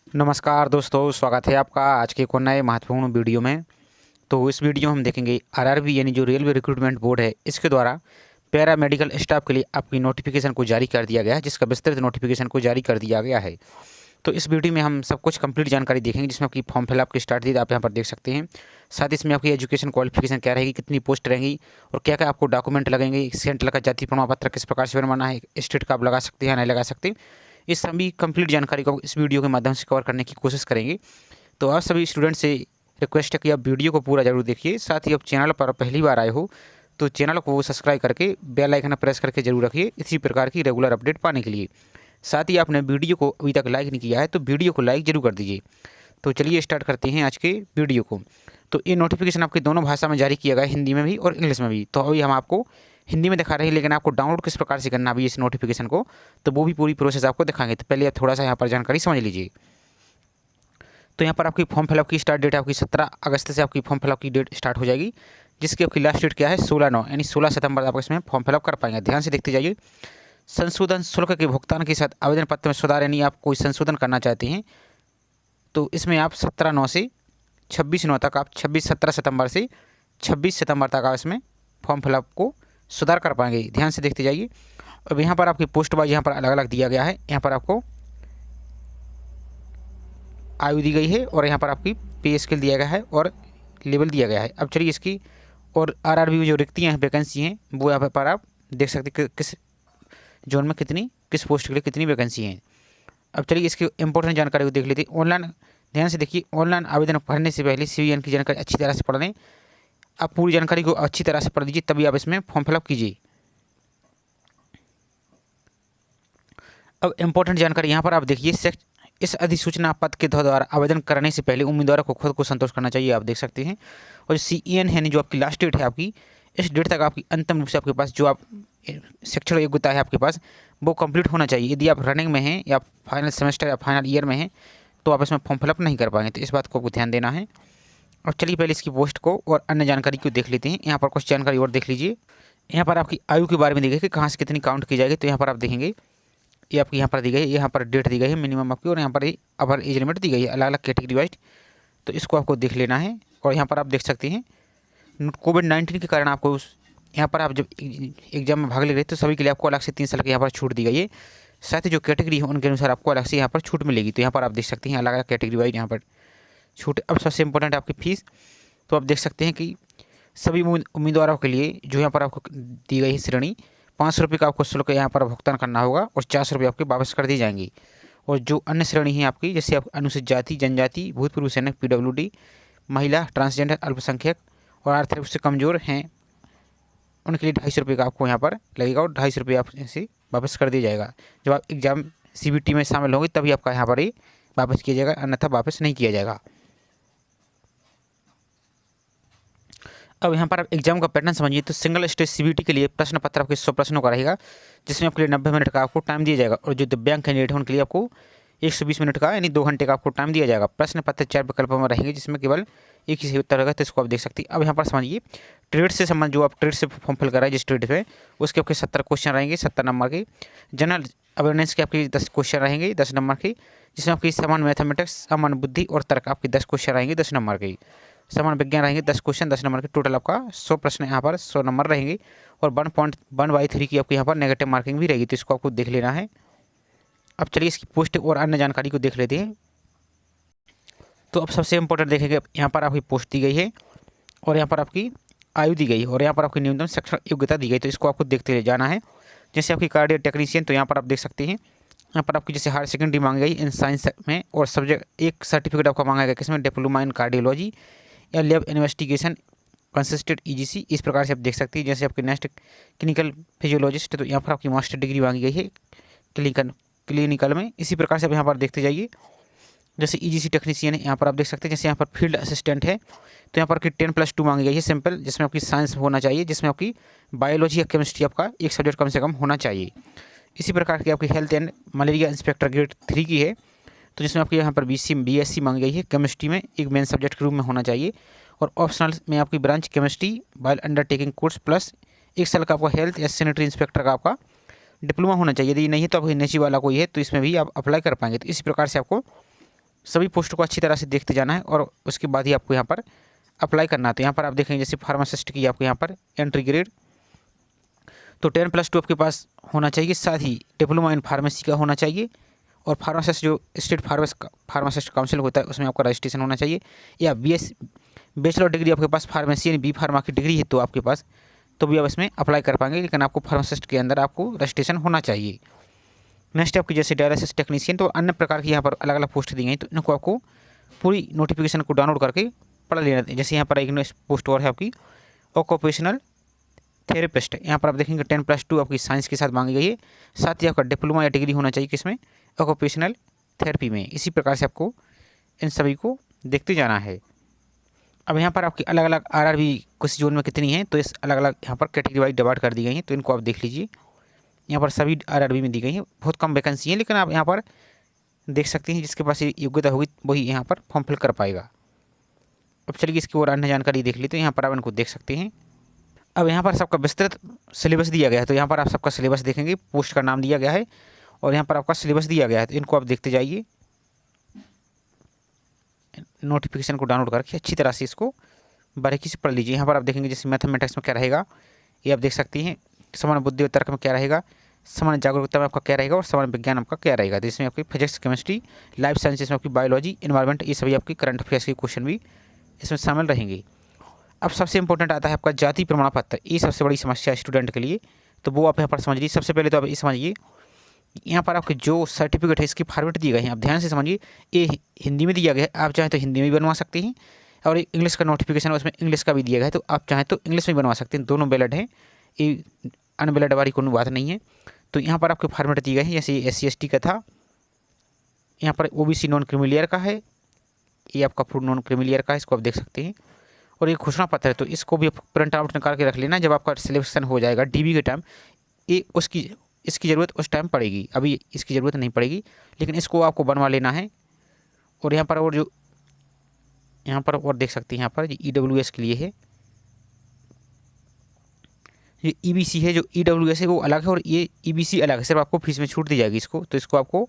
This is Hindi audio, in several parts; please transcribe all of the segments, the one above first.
नमस्कार दोस्तों, स्वागत है आपका आज के एक और नए महत्वपूर्ण वीडियो में। तो इस वीडियो में हम देखेंगे आरआरबी यानी जो रेलवे रिक्रूटमेंट बोर्ड है, इसके द्वारा पैरा मेडिकल स्टाफ के लिए आपकी नोटिफिकेशन को जारी कर दिया गया है, जिसका विस्तृत नोटिफिकेशन को जारी कर दिया गया है। तो इस वीडियो में हम सब कुछ कंप्लीट जानकारी देखेंगे, जिसमें आपकी फॉर्म फिलअप की स्टार्ट डेट आप यहाँ पर देख सकते हैं। साथ ही इसमें आपकी एजुकेशन क्वालिफिकेशन क्या रहेगी, कितनी पोस्ट रहेंगी और क्या क्या आपको डॉक्यूमेंट लगेंगे, सेंट्रल का जाति प्रमाण पत्र किस प्रकार से बनवाना है, स्टेट का आप लगा सकते हैं नहीं लगा सकते। इस सभी कंप्लीट जानकारी को इस वीडियो के माध्यम से कवर करने की कोशिश करेंगे। तो आप सभी स्टूडेंट से रिक्वेस्ट है कि आप वीडियो को पूरा जरूर देखिए। साथ ही आप चैनल पर पहली बार आए हो तो चैनल को सब्सक्राइब करके बेल आइकन प्रेस करके जरूर रखिए, इसी प्रकार की रेगुलर अपडेट पाने के लिए। साथ ही आपने वीडियो को अभी तक लाइक नहीं किया है तो वीडियो को लाइक जरूर कर दीजिए। तो चलिए स्टार्ट करते हैं आज के वीडियो को। तो ये नोटिफिकेशन आपकी दोनों भाषा में जारी किया गया है, हिंदी में भी और इंग्लिश में भी। तो अभी हम आपको हिंदी में दिखा रहे हैं, लेकिन आपको डाउनलोड किस प्रकार से करना भी इस नोटिफिकेशन को, तो वो भी पूरी प्रोसेस आपको दिखाएंगे। तो पहले आप थोड़ा सा यहाँ पर जानकारी समझ लीजिए। तो यहाँ पर आपकी फॉर्म फिलअप की स्टार्ट डेट आपकी 17 अगस्त से आपकी फॉर्म फिलअप की डेट स्टार्ट हो जाएगी, जिसकी आपकी लास्ट डेट क्या है 16/9 यानी 16 सितंबर आप इसमें फॉर्म फिलअप कर पाएंगे। ध्यान से देखते जाइए। संशोधन शुल्क के भुगतान के साथ आवेदन पत्र में सुधार यानी आप कोई संशोधन करना चाहते हैं तो इसमें आप 17/9 से 26/9 तक आप 17 सितंबर से 26 सितंबर तक आप इसमें फॉर्म फिलअप को सुधार कर पाएंगे। ध्यान से देखते जाइए। अब यहाँ पर आपकी पोस्ट वाइज यहाँ पर अलग अलग दिया गया है। यहाँ पर आपको आयु दी गई है और यहाँ पर आपकी पे स्केल दिया गया है और लेवल दिया गया है। अब चलिए इसकी और आरआरबी में जो रिक्तियाँ हैं, वैकेंसी हैं, वो यहाँ पर आप देख सकते हैं किस जोन में कितनी, किस पोस्ट के लिए कितनी वैकेंसी हैं। अब चलिए इसकी इंपॉर्टेंट जानकारी को देख लेते हैं। ऑनलाइन ध्यान से देखिए, ऑनलाइन आवेदन भरने से पहले सीवीएन की जानकारी अच्छी तरह से पढ़ लें। आप पूरी जानकारी को अच्छी तरह से पढ़ लीजिए, तभी आप इसमें फॉर्म फिलअप कीजिए। अब इंपॉर्टेंट जानकारी यहाँ पर आप देखिए, इस अधिसूचना पद के द्वारा आवेदन करने से पहले उम्मीदवार को खुद को संतोष करना चाहिए, आप देख सकते हैं। और जो CEN है जो आपकी लास्ट डेट है आपकी, इस डेट तक आपकी अंतिम रूप से आपके पास जो आप शैक्षणिक योग्यता है आपके पास वो कंप्लीट होना चाहिए। यदि आप रनिंग में हैं या फाइनल सेमेस्टर या फाइनल ईयर में हैं तो आप इसमें फॉर्म फिलअप नहीं कर पाएंगे। तो इस बात को आपको ध्यान देना है। और चलिए पहले इसकी पोस्ट को और अन्य जानकारी को देख लेते हैं। यहाँ पर कुछ जानकारी और देख लीजिए। यहाँ पर आपकी आयु के बारे में देखिए कि कहाँ से कितनी काउंट की जाएगी। तो यहाँ पर आप देखेंगे ये आपकी यहाँ पर दी गई है, यहाँ पर डेट दी गई है मिनिमम आपकी, और यहाँ पर अपर एज लिमिट दी गई है अलग अलग कैटेगरी वाइज। तो इसको आपको देख लेना है। और यहाँ पर आप देख सकते हैं कोविड-19 के कारण आपको यहाँ पर आप जब एग्जाम में भाग ले रहे तो सभी के लिए आपको अलग से 3 साल की यहाँ पर छूट दी गई है। साथ ही जो कैटेगरी है उनके अनुसार आपको अलग से यहाँ पर छूट मिलेगी। तो यहाँ पर आप देख सकते हैं अलग अलग कैटेगरी वाइज यहाँ पर छूट। अब सबसे इंपॉर्टेंट आपकी फ़ीस, तो आप देख सकते हैं कि सभी उम्मीदवारों के लिए जो यहाँ पर आपको दी गई है श्रेणी, 500 रुपये का आपको शुल्क यहाँ पर भुगतान करना होगा और 400 रुपये आपके वापस कर दी जाएंगी। और जो अन्य श्रेणी है आपकी, जैसे आप अनुसूचित जाति, जनजाति, भूतपूर्व सैनिक, PWD, महिला, ट्रांसजेंडर, अल्पसंख्यक और आर्थिक रूप से कमज़ोर हैं, उनके लिए 250 रुपये का आपको यहाँ पर लगेगा और 250 रुपये आप से वापस कर दिया जाएगा। जब आप एग्ज़ाम CBT में शामिल होंगे तभी आपका यहाँ पर ये वापस किया जाएगा, अन्यथा वापस नहीं किया जाएगा। अब यहाँ पर आप एग्जाम का पैटर्न समझिए। तो सिंगल स्टेज CBT के लिए प्रश्न पत्र आपके 100 प्रश्नों का रहेगा, जिसमें आपके लिए 90 मिनट का आपको टाइम दिया जाएगा। और जो दिव्यांग कैंडिडेट है उनके लिए आपको 120 मिनट का यानी 2 घंटे का आपको टाइम दिया जाएगा। प्रश्न पत्र 4 विकल्पों में रहेंगे, जिसमें केवल एक ही सही उत्तर रहेगा। तो इसको आप देख सकते हैं। अब यहाँ पर समझिए, ट्रेड से संबंध जो आप ट्रेड से फॉर्म फिल कर रहे हैं जिस ट्रेड पे, उसके आपके 70 क्वेश्चन रहेंगे 70 नंबर के। जनरल अवेयरनेस के आपके 10 क्वेश्चन रहेंगे 10 नंबर के, जिसमें आपकी सामान्य मैथमेटिक्स, सामान्य बुद्धि और तर्क आपके 10 क्वेश्चन रहेंगे 10 नंबर के। सामान्य विज्ञान रहेंगे 10 क्वेश्चन 10 नंबर के। टोटल आपका 100 प्रश्न यहाँ पर 100 नंबर रहेंगे। और 1.1/3 की आपकी यहाँ पर नेगेटिव मार्किंग भी रहेगी। तो इसको आपको देख लेना है। अब चलिए इसकी पोस्ट और अन्य जानकारी को देख लेते हैं। तो अब सबसे इंपॉर्टेंट देखेंगे, यहाँ पर आपकी पोस्ट दी गई है और यहाँ पर आपकी आयु दी गई है और यहाँ पर आपकी न्यूनतम शैक्षणिक योग्यता दी गई। तो इसको आपको देखते जाना है। जैसे आपकी कार्डियो टेक्नीशियन, तो यहाँ पर आप देख सकते हैं यहाँ पर आपकी जैसे हायर सेकेंडरी मांगी गई इन साइंस में, और सब्जेक्ट एक सर्टिफिकेट आपका मांगा गया किसमें, डिप्लोमा इन कार्डियोलॉजी या लैब इन्वेस्टिगेशन कंसिस्टेड EGC। इस प्रकार से आप देख सकते हैं। जैसे आपके नेक्स्ट क्लिनिकल फिजियोलॉजिस्ट, तो यहाँ पर आपकी मास्टर डिग्री मांगी गई है क्लिनिकल में। इसी प्रकार से आप यहाँ पर देखते जाइए। जैसे EGC टेक्नीशियन है, यहाँ पर आप देख सकते हैं। जैसे यहाँ पर फील्ड असिस्टेंट है, तो यहाँ पर आपकी 10+2 मांगी गई है सिंपल, जिसमें आपकी साइंस होना चाहिए, जिसमें आपकी बायोलॉजी या केमिस्ट्री आपका एक सब्जेक्ट कम से कम होना चाहिए। इसी प्रकार की आपकी health and malaria inspector grade 3 की है, तो जिसमें आपकी यहाँ पर BSc मांगी गई है। केमिस्ट्री में एक मेन सब्जेक्ट के रूप में होना चाहिए। और ऑप्शनल में आपकी branch chemistry while undertaking course plus 1 साल का आपका हेल्थ या सैनिटरी इंस्पेक्टर का आपका डिप्लोमा होना चाहिए। यदि नहीं है तो आपको NHE वाला कोई है तो इसमें भी आप अप्लाई कर पाएंगे। तो इसी प्रकार से आपको सभी पोस्टों को अच्छी तरह से देखते जाना है और उसके बाद ही आपको यहाँ पर अप्लाई करना है। तो यहाँ पर आप देखेंगे जैसे फार्मासिस्ट की आपको यहाँ पर एंट्री ग्रेड तो 10+2 आपके पास होना चाहिए, साथ ही डिप्लोमा इन फार्मेसी का होना चाहिए और फार्मासिस्ट जो स्टेट फार्मासिस्ट काउंसिल होता है उसमें आपका रजिस्ट्रेशन होना चाहिए, या बैचलर डिग्री आपके पास फार्मेसी यानी बी फार्मा की डिग्री है तो आपके पास, तो भी आप इसमें अप्लाई कर पाएंगे, लेकिन आपको फार्मासिस्ट के अंदर आपको रजिस्ट्रेशन होना चाहिए। नेक्स्ट आपकी जैसे डायलिसिस टेक्नीशियन, तो अन्य प्रकार की यहाँ पर अलग अलग पोस्ट दी गई, तो इनको आपको पूरी नोटिफिकेशन को डाउनलोड करके पढ़ लेना। जैसे यहाँ पर एक पोस्ट और है आपकी ऑक्यूपेशनल थेरेपिस्ट, यहाँ पर आप देखेंगे 10+2 आपकी साइंस के साथ मांगी गई है, साथ ही आपका डिप्लोमा या डिग्री होना चाहिए किसमें, ऑक्यूपेशनल थेरेपी में। इसी प्रकार से आपको इन सभी को देखते जाना है। अब यहाँ पर आपकी अलग अलग आरआरबी किस जोन में कितनी है, तो इस अलग अलग यहाँ पर कैटेगरी वाइज डिवाइड कर दी गई हैं, तो इनको आप देख लीजिए। यहाँ पर सभी आरआरबी में दी गई हैं, बहुत कम वैकेंसी है, लेकिन आप यहाँ पर देख सकते हैं जिसके पास योग्यता होगी वही यहाँ पर फॉर्म फिल कर पाएगा। अब चलिए इसकी और अन्य जानकारी देख ली, तो यहाँ पर आप इनको देख सकते हैं। अब यहाँ पर सबका विस्तृत सिलेबस दिया गया है, तो यहाँ पर आप सबका सिलेबस देखेंगे, पोस्ट का नाम दिया गया है और यहाँ पर आपका सिलेबस दिया गया है, तो इनको आप देखते जाइए। नोटिफिकेशन को डाउनलोड करके अच्छी तरह से इसको बारीकी से पढ़ लीजिए। यहाँ पर आप देखेंगे जैसे मैथमेटिक्स में क्या रहेगा, ये आप देख सकते हैं। सामान्य बुद्धि और तर्क में क्या रहेगा, सामान्य जागरूकता में आपका क्या रहेगा और सामान्य विज्ञान आपका क्या रहेगा, जिसमें आपकी फिजिक्स, केमिस्ट्री, लाइफ साइंसेज में आपकी बायोलॉजी, एनवायरनमेंट, ये सभी आपकी करंट अफेयर्स के क्वेश्चन भी इसमें शामिल रहेंगे। अब सबसे इंपॉर्टेंट आता है आपका जाति प्रमाण पत्र, ये सबसे बड़ी समस्या है स्टूडेंट के लिए, तो वो आप यहाँ पर समझिए। सबसे पहले तो आप ये समझिए, यहाँ पर आपके जो सर्टिफिकेट है इसकी फॉर्मेट दिए गए हैं, आप ध्यान से समझिए। ये हिंदी में दिया गया है, आप चाहें तो हिंदी में भी बनवा सकते हैं, और इंग्लिश का नोटिफिकेशन है उसमें इंग्लिश का भी दिया गया है, तो आप चाहें तो इंग्लिश में बनवा सकते हैं। दोनों वैलिड हैं, ये अनवैलिड वाली कोई बात नहीं है। तो यहाँ पर आपके फॉर्मेट दिए गए हैं, जैसे SC/ST का था, यहाँ पर OBC नॉन क्रीमिलियर का है, ये आपका फूड नॉन क्रीमिलियर का है, इसको आप देख सकते हैं। और ये घोषणा पत्र है, तो इसको भी प्रिंट आउट निकाल के रख लेना, जब आपका सिलेक्शन हो जाएगा DB के टाइम, ये इसकी ज़रूरत उस टाइम पड़ेगी, अभी इसकी ज़रूरत नहीं पड़ेगी, लेकिन इसको आपको बनवा लेना है। और यहाँ पर और देख सकते हैं, यहाँ पर EWS के लिए है, ये EBC है, जो EWS है वो अलग है और ये EBC अलग है, सिर्फ आपको फीस में छूट दी जाएगी इसको, तो इसको आपको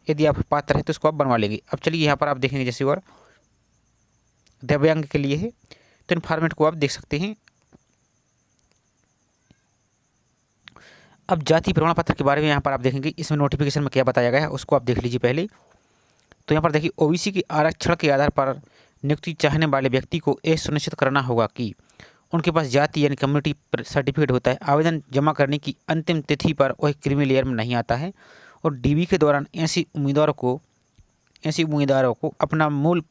यदि आप पात्र हैं तो इसको आप बनवा लेंगे। अब चलिए यहाँ पर आप देखेंगे जैसे और दिव्यांग के लिए है, तो इन फॉर्मेट को आप देख सकते हैं। अब जाति प्रमाण पत्र के बारे में यहाँ पर आप देखेंगे, इसमें नोटिफिकेशन में क्या बताया गया है उसको आप देख लीजिए पहले। तो यहाँ पर देखिए, OBC के आरक्षण के आधार पर नियुक्ति चाहने वाले व्यक्ति को यह सुनिश्चित करना होगा कि उनके पास जाति यानी कम्युनिटी सर्टिफिकेट होता है। आवेदन जमा करने की अंतिम तिथि पर वह क्रीमी लेयर में नहीं आता है, और DB के दौरान ऐसी उम्मीदवारों को अपना मूल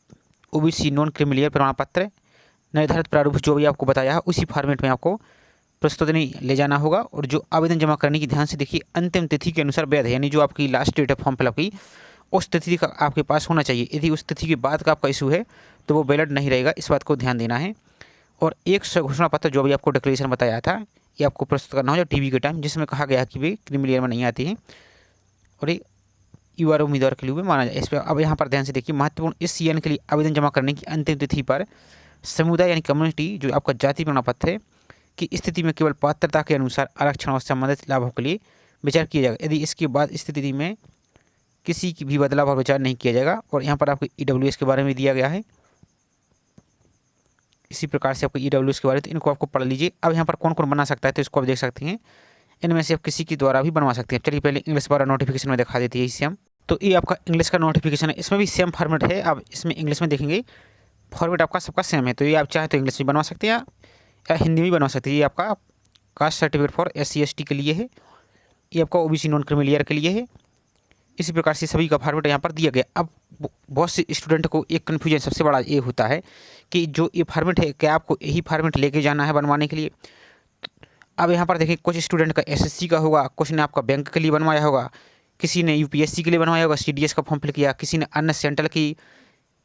OBC नॉन क्रीमी लेयर प्रमाण पत्र निर्धारित प्रारूप जो भी आपको बताया है उसी फॉर्मेट में आपको प्रस्तुति ले जाना होगा। और जो आवेदन जमा करने की, ध्यान से देखिए, अंतिम तिथि के अनुसार वैध है, यानी जो आपकी लास्ट डेट है फॉर्म फिलअप की उस तिथि का आपके पास होना चाहिए। यदि उस तिथि के बाद का आपका इशू है तो वो वैलिड नहीं रहेगा, इस बात को ध्यान देना है। और एक घोषणा पत्र जो भी आपको डिक्लेरेशन बताया था ये आपको प्रस्तुत करना होगा DB के टाइम, जिसमें कहा गया है कि वे क्रीमी लेयर में नहीं आती हैं और ये UR उम्मीदवार के लिए माना जाए। इस पर अब यहाँ पर ध्यान से देखिए, महत्वपूर्ण, इस CN के लिए आवेदन जमा करने की अंतिम तिथि पर समुदाय यानी कम्युनिटी जो आपका जाति प्रमाण पत्र है की स्थिति में केवल पात्रता के अनुसार आरक्षण और संबंधित लाभों के लिए विचार किया जाएगा। यदि इसके बाद स्थिति में किसी की भी बदलाव और विचार नहीं किया जाएगा। और यहाँ पर आपको EWS के बारे में दिया गया है, इसी प्रकार से आपको EWS के बारे में, तो इनको आपको पढ़ लीजिए। अब यहाँ पर कौन कौन बना सकता है तो इसको आप देख सकते हैं, इनमें से आप किसी के द्वारा भी बनवा सकते हैं। चलिए पहले इंग्लिश वाला नोटिफिकेशन में दिखा देती है सेम, तो ये आपका इंग्लिश का नोटिफिकेशन है, इसमें भी सेम फॉर्मेट है। आप इसमें इंग्लिश में देखेंगे फॉर्मेट आपका सबका सेम है, तो ये आप चाहे तो इंग्लिश में बनवा सकते हैं या हिंदी में बनवा सकते हैं। ये आपका कास्ट सर्टिफिकेट फॉर SC/ST के लिए है, ये आपका OBC नॉन क्रीमी लेयर के लिए है। इसी प्रकार से सभी का फॉर्मेट यहाँ पर दिया गया। अब बहुत से स्टूडेंट को एक कन्फ्यूजन सबसे बड़ा ये होता है कि जो ये फॉर्मेट है क्या आपको यही फॉर्मेट लेके जाना है बनवाने के लिए। अब यहाँ पर देखिए, कुछ स्टूडेंट का SSC का होगा, कुछ ने आपका बैंक के लिए बनवाया होगा, किसी ने UPSC के लिए बनवाया होगा, CDS का फॉर्म फिल किया, किसी ने अन्य सेंट्रल की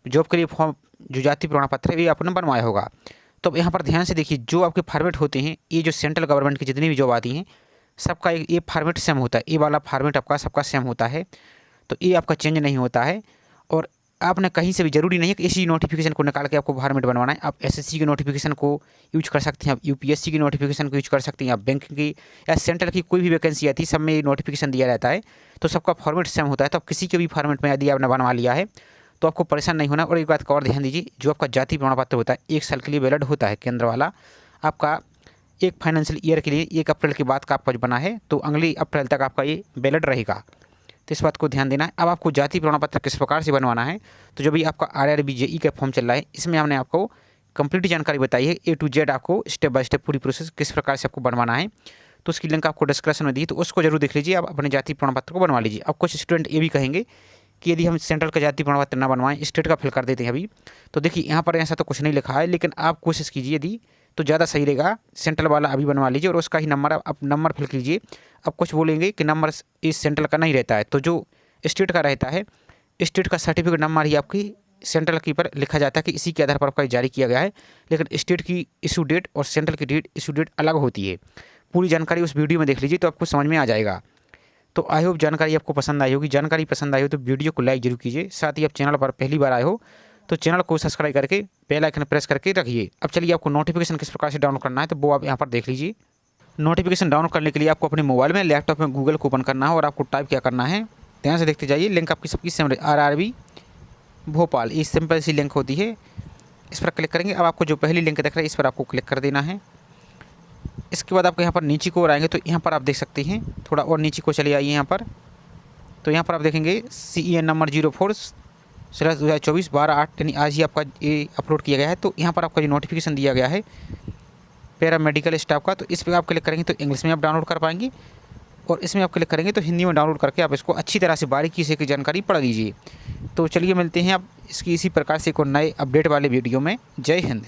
जॉब के लिए फॉर्म जो जाति प्रमाण पत्र है ये आपने बनवाया होगा। तो अब यहाँ पर ध्यान से देखिए, जो आपके फॉर्मेट होते हैं, ये जो सेंट्रल गवर्नमेंट की जितनी भी जॉब आती हैं सबका ये फॉर्मेट सेम होता है, ये वाला फॉर्मेट आपका सबका सेम होता है, तो ये आपका चेंज नहीं होता है। और आपने कहीं से भी, जरूरी नहीं है कि इसी नोटिफिकेशन को निकाल के आपको फॉर्मेट बनवाना है। आप SSC के नोटिफिकेशन को यूज कर सकते हैं, आप UPSC की नोटिफिकेशन को यूज कर सकते हैं, आप बैंक की या सेंट्रल की कोई भी वैकेंसी आती है सब में नोटिफिकेशन दिया रहता है, तो सबका फॉर्मेट सेम होता है। तो आप किसी के भी फॉर्मेट में यदि आपने बनवा लिया है तो आपको परेशान नहीं होना। और एक बात का और ध्यान दीजिए, जो आपका जाति प्रमाण पत्र होता है 1 साल के लिए वैलिड होता है केंद्र वाला, आपका एक फाइनेंशियल ईयर के लिए 1 अप्रैल के बाद का आपका जो बना है तो अगली अप्रैल तक आपका ये वैलिड रहेगा। तो इस बात को ध्यान देना है। अब आपको जाति प्रमाण पत्र किस प्रकार से बनवाना है, तो जो भी आपका RRB JEE का फॉर्म चल रहा है इसमें हमने आपको कंप्लीट जानकारी बताई है, A to Z आपको स्टेप बाय स्टेप पूरी प्रोसेस किस प्रकार से आपको बनवाना है। तो उसकी लिंक आपको डिस्क्रिप्शन में दी, तो उसको जरूर देख लीजिए, आप अपने जाति प्रमाण पत्र को बनवा लीजिए। अब कुछ स्टूडेंट ये भी कहेंगे कि यदि हम सेंट्रल का जाति प्रमाण पत्र ना बनवाएं, स्टेट का फिल कर देते हैं अभी, तो देखिए यहाँ पर ऐसा तो कुछ नहीं लिखा है, लेकिन आप कोशिश कीजिए यदि तो ज़्यादा सही रहेगा, सेंट्रल वाला अभी बनवा लीजिए और उसका ही नंबर आप नंबर फिल कीजिए। अब कुछ बोलेंगे कि नंबर इस सेंट्रल का नहीं रहता है, तो जो स्टेट का रहता है, स्टेट का सर्टिफिकेट नंबर ही आपकी सेंट्रल की पर लिखा जाता है कि इसी के आधार पर आपका जारी किया गया है, लेकिन स्टेट की इशू डेट और सेंट्रल की डेट इशू डेट अलग होती है। पूरी जानकारी उस वीडियो में देख लीजिए तो आपको समझ में आ जाएगा। तो आई होप जानकारी आपको पसंद आई होगी। जानकारी पसंद आई हो तो वीडियो को लाइक जरूर कीजिए। साथ ही आप चैनल पर पहली बार आए हो तो चैनल को सब्सक्राइब करके बेल आइकन प्रेस करके रखिए। अब चलिए आपको नोटिफिकेशन किस प्रकार से डाउनलोड करना है तो वो आप यहाँ पर देख लीजिए। नोटिफिकेशन डाउनलोड करने के लिए आपको अपने मोबाइल में, लैपटॉप में गूगल को ओपन करना है और आपको टाइप क्या करना है, ध्यान से देखते जाइए। लिंक आपकी सबकी सेम RRB भोपाल, ये सिंपल सी लिंक होती है, इस पर क्लिक करेंगे। अब आपको जो पहली लिंक दिख रहा है इस पर आपको क्लिक कर देना है। इसके बाद आपको यहाँ पर नीचे को आएंगे तो यहाँ पर आप देख सकते हैं, थोड़ा और नीचे को चले आइए यहाँ पर, तो यहाँ पर आप देखेंगे CEN नंबर 04/2024 12/8 यानी आज ही आपका ये अपलोड किया गया है। तो यहाँ पर आपका जो नोटिफिकेशन दिया गया है पैरामेडिकल स्टाफ का, तो इस पर आप क्लिक करेंगे तो इंग्लिश में आप डाउनलोड कर पाएंगे और इसमें आप क्लिक करेंगे तो हिंदी में डाउनलोड करके आप इसको अच्छी तरह से बारीकी से की जानकारी पढ़ लीजिए। तो चलिए मिलते हैं आप इसकी इसी प्रकार से एक नए अपडेट वाले वीडियो में। जय हिंद।